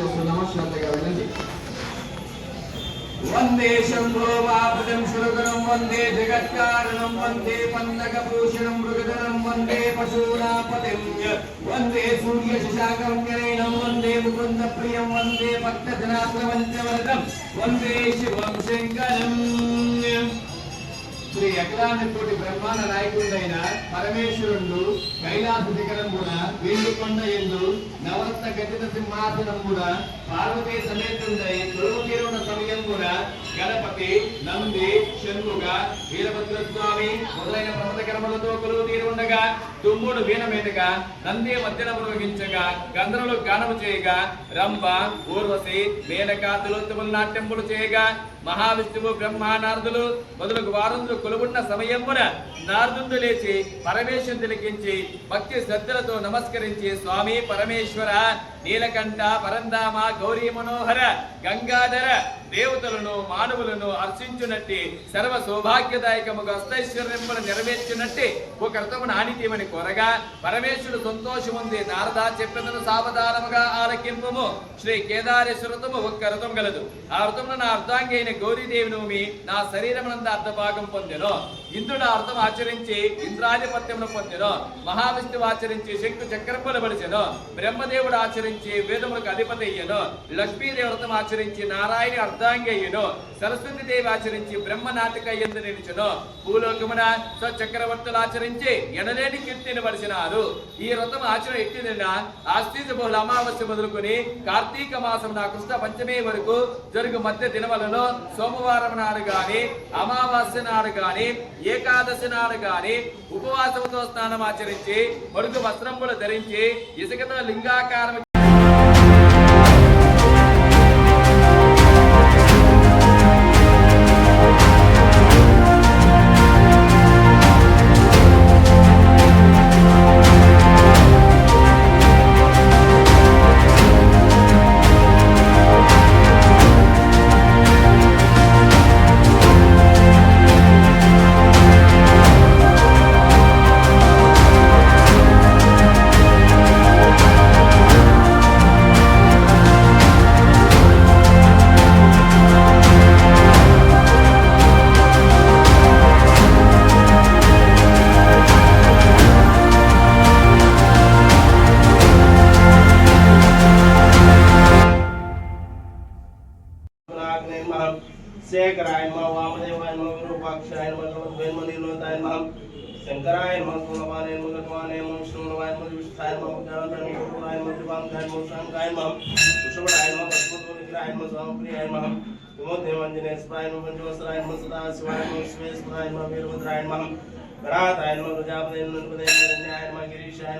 చేస్తున్నామో శ్రద్ధగా వినండి. వందే శంభో వాపదం శురగణం వందే జగత్కారణం వందే పన్నగభూషణం మృగధరం వందే పశూనాపతిం వందే సూర్య శశాకర్ణం వందే ముకుంద ప్రియం వందే భక్తజనాశ్రవంచవరదం వందే శివం శంకరం. శ్రీ అఖిలాండకోటి బ్రహ్మాండ నాయకుడైన పరమేశ్వరుడు కైలాస శిఖరమున వీళ్ళుకొండ ఎందు నవరత్న గజిత సింహాసనమున పార్వతీ సమేతుడై కొలువు తీరున సమయమున గణపతి నంది షణ్ముగ వీరభద్రస్వామి మొదలైన ప్రమద కర్మలతో కొలువు తీరుండగా తుమ్ముడు వీణ మీదగా నంది మధ్యన ప్రయోగించగా గంధర్వులు గానము చేయగా రంభ ఊర్వశి మేనక తిలోత్తములు నాట్యములు చేయగా మహావిష్ణువు బ్రహ్మ నారదులు మొదలగు వారందులు కొలువున్న సమయమున నారదుడు లేచి పరమేశ్వరుని తిలకించి భక్తి శ్రద్ధలతో నమస్కరించి స్వామి పరమేశ్వర నీలకంఠ పరంధామ గౌరీ మనోహర గంగాధర దేవతలను మానవులను హర్షించునట్టి సర్వ సౌభాగ్యదాయకముగా అష్టైశ్వర్యములను నెరవేర్చునట్టి ఒక రథమును ఆనితీమని కోరగా పరమేశ్వరుడు సంతోషముంది నారద చెప్పినను సావధానముగా ఆలకింపుము శ్రీ కేదారేశ్వరతము ఒక్క రథం గలదు ఆ రథమును నా అర్ధాంగి అయిన గౌరీదేవి నోమి నా శరీరమునంద అర్ధభాగం పొందెను ఇంద్రుడు అర్థం ఆచరించి ఇంద్రాధిపత్యమును పొందెను మహావిష్ణువు ఆచరించి శంకు చక్రములు బలిచెను బ్రహ్మదేవుడు ఆచరించి వేదములకు అధిపతి అయ్యను లక్ష్మీదేవి వ్రతం ఆచరించి నారాయణ అర్ధాంగి అయ్యను సరస్వతి దేవి ఆచరించి బ్రహ్మ నాటిక ఎందు నిలిచెను భూలోకమున స్వచక్రవర్తులు ఆచరించి ఎనలేని కీర్తిని పడిచినారు ఈ వ్రతం ఆచరణ ఎట్టిన ఆశ్వీజ బహుళ అమావాస్య మొదలుకొని కార్తీక మాసం నా కృష్ణ పంచమి వరకు జరుగు మధ్య దినములలో సోమవారం నాడు గాని అమావాస్య నాడు గాని ఏకాదశి నాడు గాని ఉపవాసంతో స్నానం ఆచరించి పొడుగు వస్త్రములు ధరించి ఇసుకతో లింగాకారం शेखराय नमः वामदेवाय नमः विरूपाक्षाय नमः वेन्मणिलोताय नमः शंकराय नमः सोमवाराय नमः गतवानाय नमः विष्णुवाय नमः विष्ठाय नमः ज्ञानाय नमः गुरुवाय नमः दिवांगाय नमः शंकाय नमः कुशवराय नमः पद्मोदराय नमः स्वामप्रियाय नमः विमोदेवांजनेश्वराय नमः पंचवस्त्राय नमः सदाशिवाय नमः विश्वेश्वराय नमः वीरभद्राय नमः गणाताय नमः प्रजापतये नमः गिरीशाय